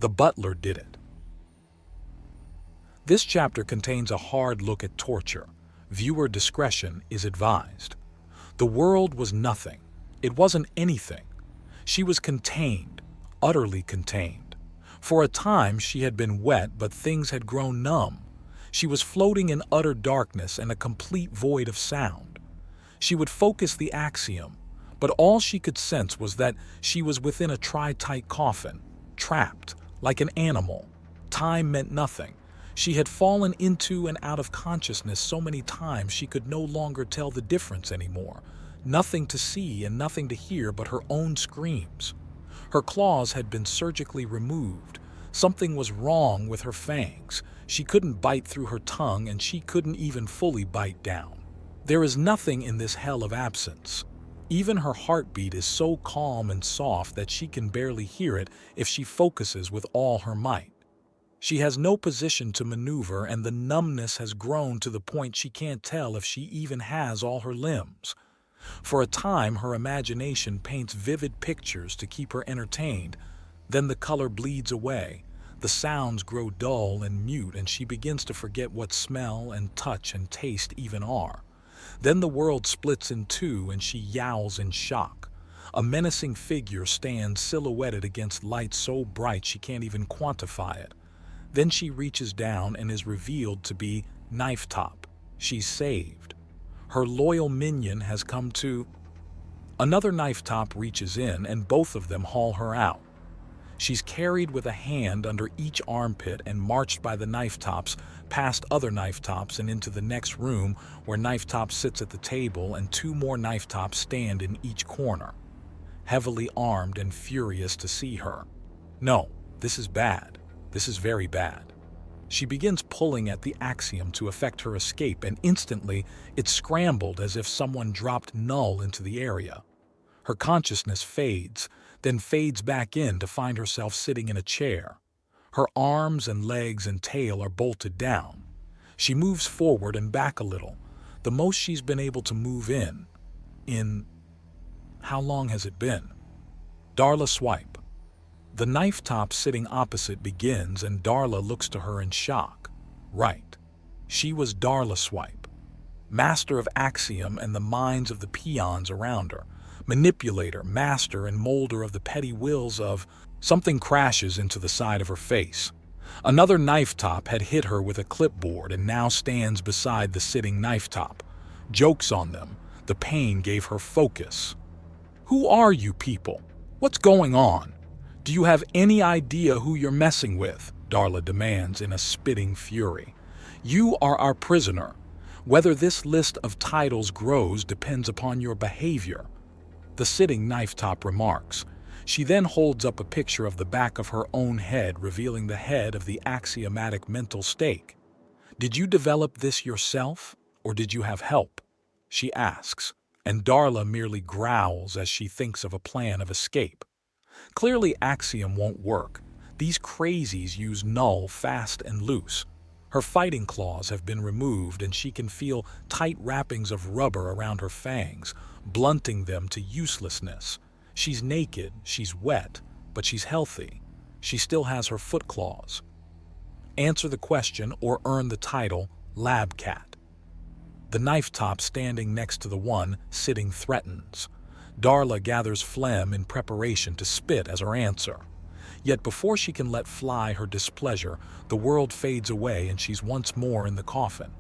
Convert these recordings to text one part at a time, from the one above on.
The butler did it. This chapter contains a hard look at torture. Viewer discretion is advised. The world was nothing. It wasn't anything. She was contained, utterly contained. For a time she had been wet, but things had grown numb. She was floating in utter darkness and a complete void of sound. She would focus the axiom, but all she could sense was that she was within a tri-tight coffin, trapped, like an animal. Time meant nothing. She had fallen into and out of consciousness so many times she could no longer tell the difference anymore. Nothing to see and nothing to hear but her own screams. Her claws had been surgically removed. Something was wrong with her fangs. She couldn't bite through her tongue, and she couldn't even fully bite down. There is nothing in this hell of absence. Even her heartbeat is so calm and soft that she can barely hear it if she focuses with all her might. She has no position to maneuver, and the numbness has grown to the point she can't tell if she even has all her limbs. For a time, her imagination paints vivid pictures to keep her entertained. Then the color bleeds away. The sounds grow dull and mute, and she begins to forget what smell and touch and taste even are. Then the world splits in two, and she yowls in shock. A menacing figure stands silhouetted against light so bright she can't even quantify it. Then she reaches down and is revealed to be Knife Top. She's saved. Her loyal minion has come to... Another Knife Top reaches in, and both of them haul her out. She's carried with a hand under each armpit and marched by the Knife Tops past other Knife Tops and into the next room, where Knife Top sits at the table and two more Knife Tops stand in each corner, heavily armed and furious to see her. No, this is bad. This is very bad. She begins pulling at the axiom to effect her escape, and instantly it's scrambled as if someone dropped null into the area. Her consciousness fades, then fades back in to find herself sitting in a chair. Her arms and legs and tail are bolted down. She moves forward and back a little, the most she's been able to move in... How long has it been? Darla Swipe. The Knife Top sitting opposite begins, and Darla looks to her in shock. Right. She was Darla Swipe, master of axiom and the minds of the peons around her, manipulator, master, and molder of the petty wills of... Something crashes into the side of her face. Another Knife Top had hit her with a clipboard and now stands beside the sitting Knife Top. Jokes on them. The pain gave her focus. Who are you people? What's going on? Do you have any idea who you're messing with? Darla demands in a spitting fury. You are our prisoner. Whether this list of titles grows depends upon your behavior. The sitting Knife Top remarks. She then holds up a picture of the back of her own head, revealing the head of the axiomatic mental stake. Did you develop this yourself, or did you have help? She asks, and Darla merely growls as she thinks of a plan of escape. Clearly, axiom won't work. These crazies use null fast and loose. Her fighting claws have been removed, and she can feel tight wrappings of rubber around her fangs, blunting them to uselessness. She's naked, she's wet, but she's healthy. She still has her foot claws. Answer the question or earn the title Lab Cat. The Knife Top standing next to the one sitting threatens. Darla gathers phlegm in preparation to spit as her answer. Yet before she can let fly her displeasure, the world fades away and she's once more in the coffin.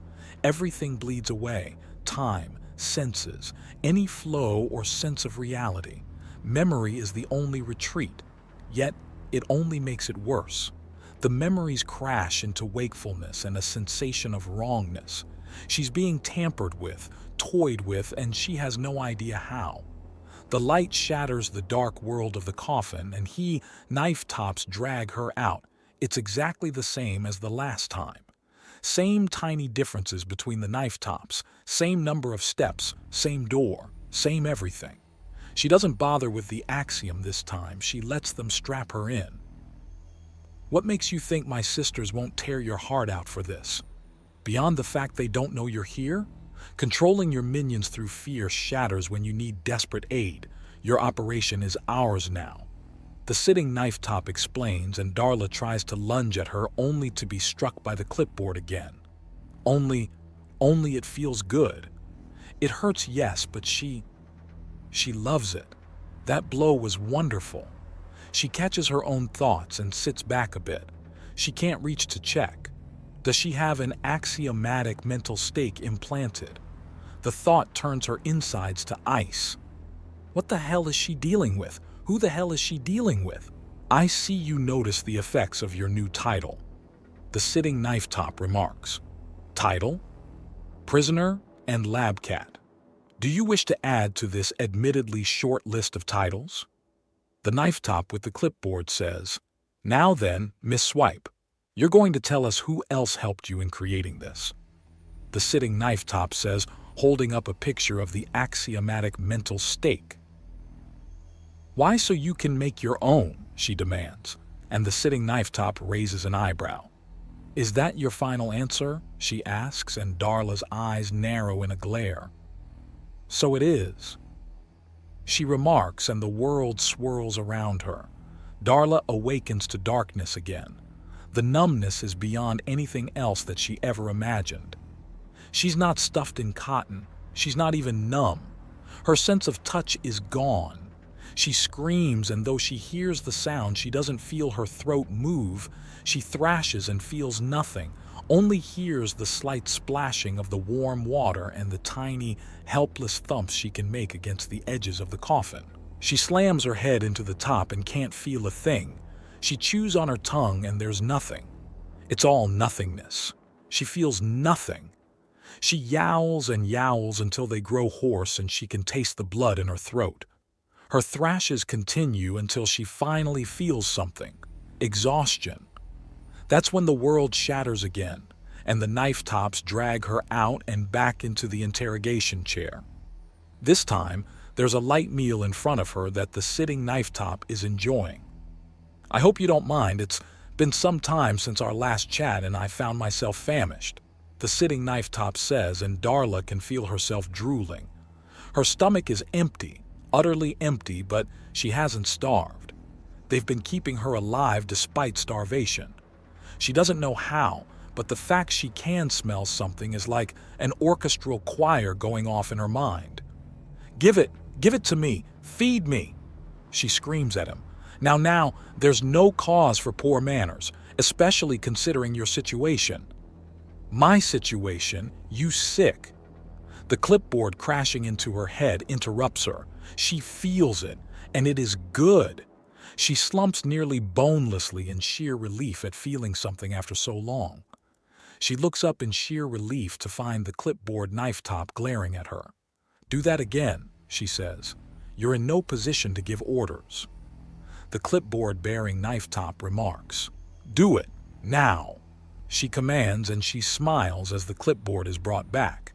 Everything bleeds away: time, senses, any flow or sense of reality. Memory is the only retreat, yet it only makes it worse. The memories crash into wakefulness and a sensation of wrongness. She's being tampered with, toyed with, and she has no idea how. The light shatters the dark world of the coffin, and Knife Tops drag her out. It's exactly the same as the last time. Same tiny differences between the Knife Tops, same number of steps, same door, same everything. She doesn't bother with the axiom this time. She lets them strap her in. What makes you think my sisters won't tear your heart out for this? Beyond the fact they don't know you're here? Controlling your minions through fear shatters when you need desperate aid. Your operation is ours now. The The sitting knife top explains, and Darla tries to lunge at her only to be struck by the clipboard again. Only it feels good. It hurts, yes, but she loves it. That blow was wonderful. She catches her own thoughts and sits back a bit. She can't reach to check. Does she have an axiomatic mental stake implanted? The thought turns her insides to ice. What the hell is she dealing with? Who the hell is she dealing with? I see you notice the effects of your new title. The sitting knife top remarks. Title? Prisoner and Lab Cat. Do you wish to add to this admittedly short list of titles? The knife top with the clipboard says, Now then, Miss Swipe, you're going to tell us who else helped you in creating this. The sitting knife top says, holding up a picture of the axiomatic mental stake. Why, so you can make your own, she demands, and the sitting knife top raises an eyebrow. Is that your final answer? She asks, and Darla's eyes narrow in a glare. So it is. She remarks, and the world swirls around her. Darla awakens to darkness again. The numbness is beyond anything else that she ever imagined. She's not stuffed in cotton. She's not even numb. Her sense of touch is gone. She screams, and though she hears the sound, she doesn't feel her throat move. She thrashes and feels nothing, only hears the slight splashing of the warm water and the tiny, helpless thumps she can make against the edges of the coffin. She slams her head into the top and can't feel a thing. She chews on her tongue and there's nothing. It's all nothingness. She feels nothing. She yowls and yowls until they grow hoarse and she can taste the blood in her throat. Her thrashes continue until she finally feels something. Exhaustion. That's when the world shatters again, and the knife tops drag her out and back into the interrogation chair. This time, there's a light meal in front of her that the sitting knife top is enjoying. I hope you don't mind. It's been some time since our last chat and I found myself famished, the sitting knife top says, and Darla can feel herself drooling. Her stomach is empty, utterly empty, but she hasn't starved. They've been keeping her alive despite starvation. She doesn't know how, but the fact she can smell something is like an orchestral choir going off in her mind. Give it to me, feed me, she screams at him. Now, there's no cause for poor manners, especially considering your situation. My situation? You sick? The clipboard crashing into her head interrupts her. She feels it, and it is good. She slumps nearly bonelessly in sheer relief at feeling something after so long. She looks up in sheer relief to find the clipboard knife top glaring at her. Do that again, she says. You're in no position to give orders. The clipboard-bearing knife top remarks. Do it, now. She commands, and she smiles as the clipboard is brought back.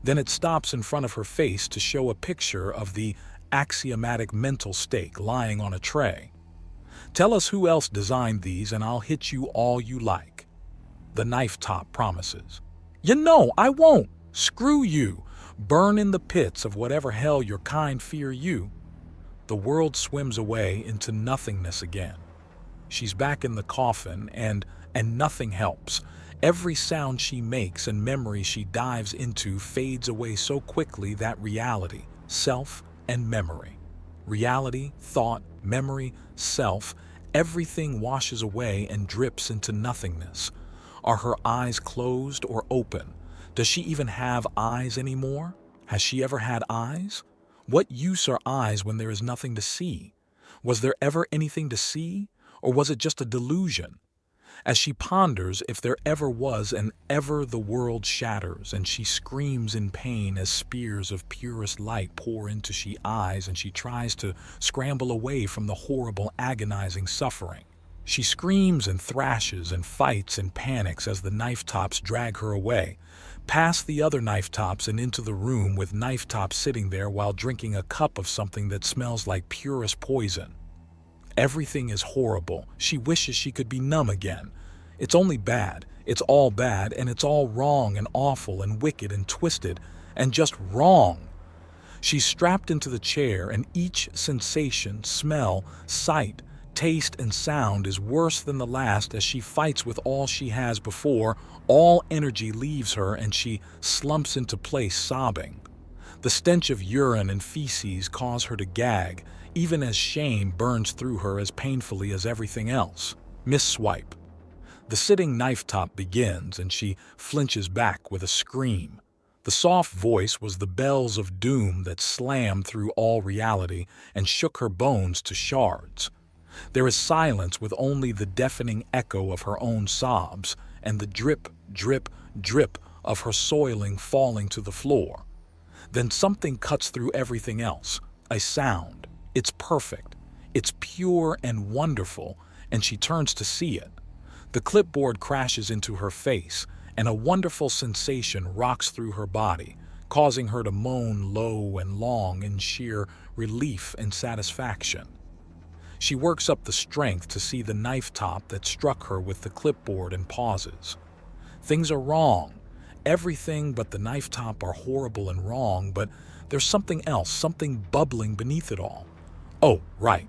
Then it stops in front of her face to show a picture of the axiomatic mental stake lying on a tray. Tell us who else designed these and I'll hit you all you like. The knife top promises. You know I won't. Screw you. Burn in the pits of whatever hell your kind fear you. The world swims away into nothingness again. She's back in the coffin and nothing helps. Every sound she makes and memory she dives into fades away so quickly that reality, self, and memory. Reality, thought, memory, self, everything washes away and drips into nothingness. Are her eyes closed or open? Does she even have eyes anymore? Has she ever had eyes? What use are eyes when there is nothing to see? Was there ever anything to see? Or was it just a delusion? As she ponders if there ever was and ever, the world shatters, and she screams in pain as spears of purest light pour into she eyes, and she tries to scramble away from the horrible, agonizing suffering. She screams and thrashes and fights and panics as the knife tops drag her away, past the other knife tops and into the room with knife tops sitting there while drinking a cup of something that smells like purest poison. Everything is horrible. She wishes she could be numb again. It's only bad. It's all bad, and it's all wrong and awful and wicked and twisted and just wrong. She's strapped into the chair, and each sensation, smell, sight, taste, and sound is worse than the last as she fights with all she has before all energy leaves her and she slumps into place sobbing. The stench of urine and feces cause her to gag, even as shame burns through her as painfully as everything else. Miss Swipe. The sitting knife top begins and she flinches back with a scream. The soft voice was the bells of doom that slammed through all reality and shook her bones to shards. There is silence with only the deafening echo of her own sobs and the drip, drip, drip of her soiling falling to the floor. Then something cuts through everything else, a sound. It's perfect, it's pure and wonderful, and she turns to see it. The clipboard crashes into her face, and a wonderful sensation rocks through her body, causing her to moan low and long in sheer relief and satisfaction. She works up the strength to see the knife top that struck her with the clipboard and pauses. Things are wrong. Everything but the knife top are horrible and wrong, but there's something else, something bubbling beneath it all. Oh, right.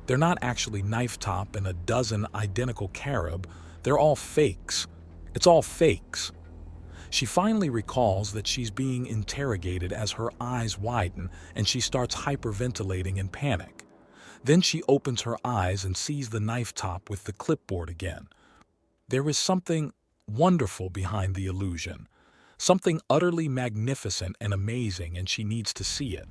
They're not actually knife top and a dozen identical carob. They're all fakes. It's all fakes. She finally recalls that she's being interrogated as her eyes widen and she starts hyperventilating in panic. Then she opens her eyes and sees the knife top with the clipboard again. There is something wonderful behind the illusion, something utterly magnificent and amazing, and she needs to see it.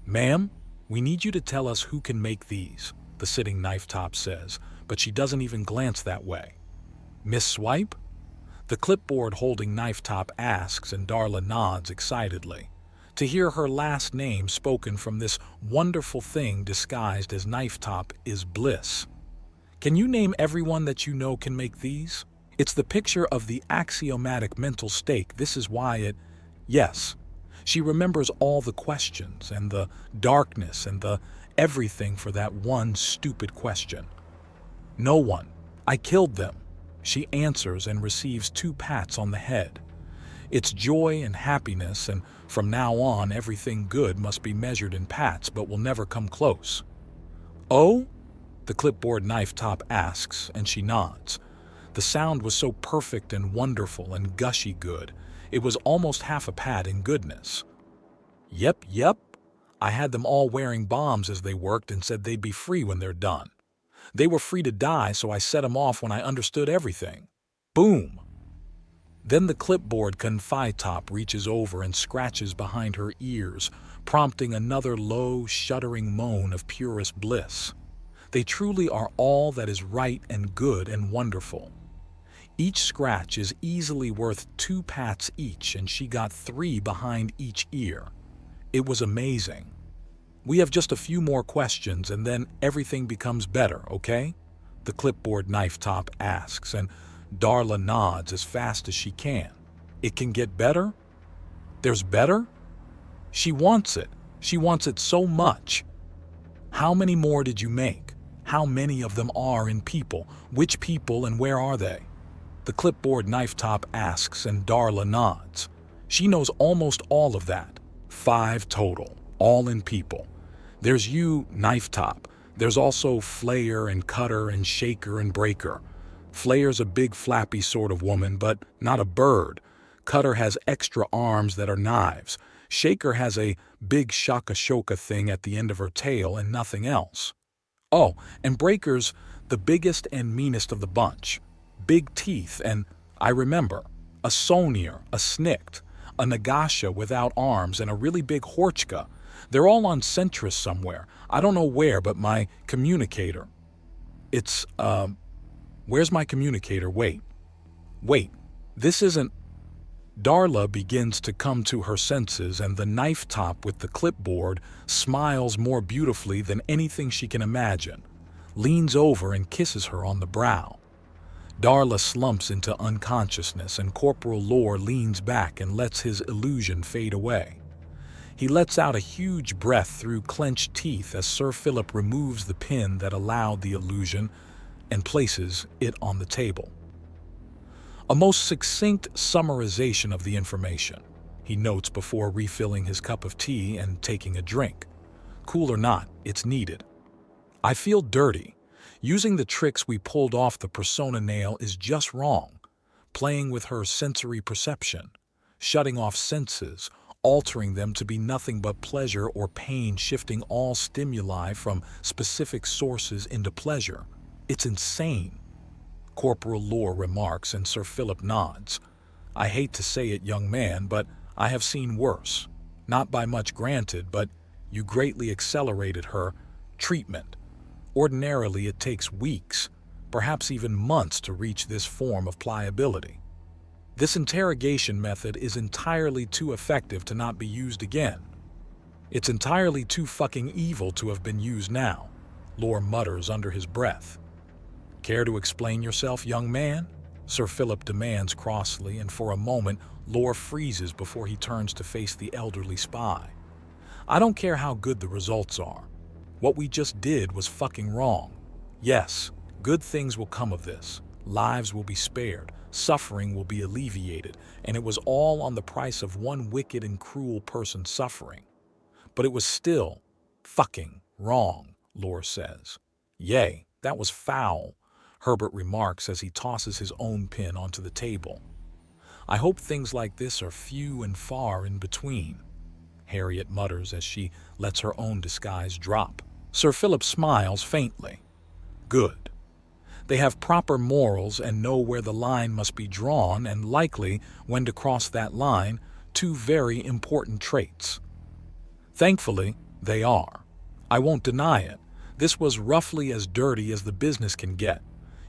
"Ma'am, we need you to tell us who can make these," the sitting knife top says, but she doesn't even glance that way. "Miss Swipe?" The clipboard holding knife top asks, and Darla nods excitedly. To hear her last name spoken from this wonderful thing disguised as knife top is bliss. "Can you name everyone that you know can make these?" It's the picture of the axiomatic mental stake. This is why it... Yes, she remembers all the questions and the darkness and the everything for that one stupid question. "No one. I killed them," she answers and receives 2 pats on the head. It's joy and happiness, and from now on everything good must be measured in pats but will never come close. "Oh?" the clipboard knife top asks, and she nods. The sound was so perfect and wonderful and gushy good, it was almost half a pat in goodness. Yep. I had them all wearing bombs as they worked and said they'd be free when they're done. They were free to die, so I set them off when I understood everything. Boom!" Then the clipboard confide top reaches over and scratches behind her ears, prompting another low, shuddering moan of purest bliss. They truly are all that is right and good and wonderful. Each scratch is easily worth 2 pats each, and she got 3 behind each ear. It was amazing. "We have just a few more questions and then everything becomes better, okay?" the clipboard knife top asks, and Darla nods as fast as she can. "It can get better? There's better?" She wants it. She wants it so much. "How many more did you make? How many of them are in people? Which people and where are they?" the clipboard knife top asks, and Darla nods. She knows almost all of that. 5 total, all in people. There's you, knife top. There's also Flayer and Cutter and Shaker and Breaker. Flayer's a big flappy sort of woman, but not a bird. Cutter has extra arms that are knives. Shaker has a big shaka-shoka thing at the end of her tail and nothing else. Oh, and Breaker's the biggest and meanest of the bunch. Big teeth, and I remember, a Sonier, a Snikt, a Nagasha without arms, and a really big Horchka. They're all on Centris somewhere. I don't know where, but my communicator. It's, where's my communicator? Wait, this isn't... Darla begins to come to her senses, and the knife top with the clipboard smiles more beautifully than anything she can imagine, leans over and kisses her on the brow. Darla slumps into unconsciousness, and Corporal Lore leans back and lets his illusion fade away. He lets out a huge breath through clenched teeth as Sir Philip removes the pin that allowed the illusion and places it on the table. A most succinct summarization of the information, he notes before refilling his cup of tea and taking a drink. Cool or not, it's needed. "I feel dirty. Using the tricks we pulled off the persona nail is just wrong. Playing with her sensory perception, shutting off senses, altering them to be nothing but pleasure or pain, shifting all stimuli from specific sources into pleasure. It's insane. Corporal Lore remarks and Sir Philip nods. I hate to say it, young man, but I have seen worse. Not by much granted, but you greatly accelerated her treatment. Ordinarily, it takes weeks, perhaps even months to reach this form of pliability. This interrogation method is entirely too effective to not be used again. It's entirely too fucking evil to have been used now, Lore mutters under his breath. Care to explain yourself, young man? Sir Philip demands crossly, and for a moment, Lore freezes before he turns to face the elderly spy. I don't care how good the results are. What we just did was fucking wrong. Yes, good things will come of this. Lives will be spared, suffering will be alleviated, and it was all on the price of one wicked and cruel person suffering. But it was still fucking wrong, Lore says. Yay, that was foul, Herbert remarks as he tosses his own pin onto the table. I hope things like this are few and far in between, Harriet mutters as she lets her own disguise drop. Sir Philip smiles faintly. Good. They have proper morals and know where the line must be drawn and likely when to cross that line, two very important traits. Thankfully, they are. I won't deny it. This was roughly as dirty as the business can get.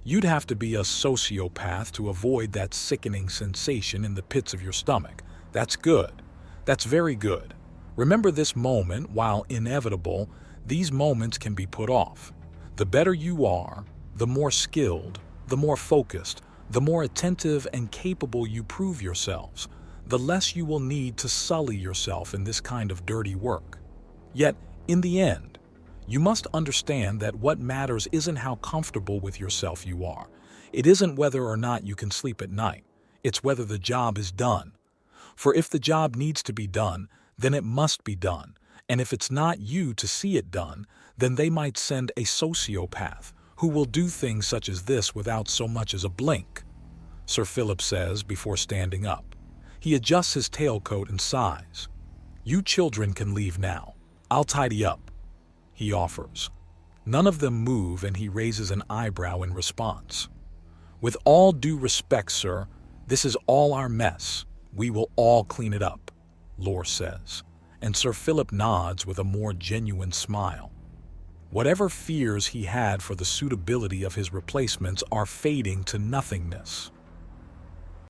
You'd have to be a sociopath to avoid that sickening sensation in the pits of your stomach. That's good. That's very good. Remember this moment, while inevitable, these moments can be put off. The better you are, the more skilled, the more focused, the more attentive and capable you prove yourselves, the less you will need to sully yourself in this kind of dirty work. Yet, in the end, you must understand that what matters isn't how comfortable with yourself you are. It isn't whether or not you can sleep at night. It's whether the job is done. For if the job needs to be done, then it must be done. And if it's not you to see it done, then they might send a sociopath who will do things such as this without so much as a blink, Sir Philip says before standing up. He adjusts his tailcoat and sighs. You children can leave now. I'll tidy up, he offers. None of them move, and he raises an eyebrow in response. With all due respect, sir, this is all our mess. We will all clean it up, Lore says, and Sir Philip nods with a more genuine smile. Whatever fears he had for the suitability of his replacements are fading to nothingness.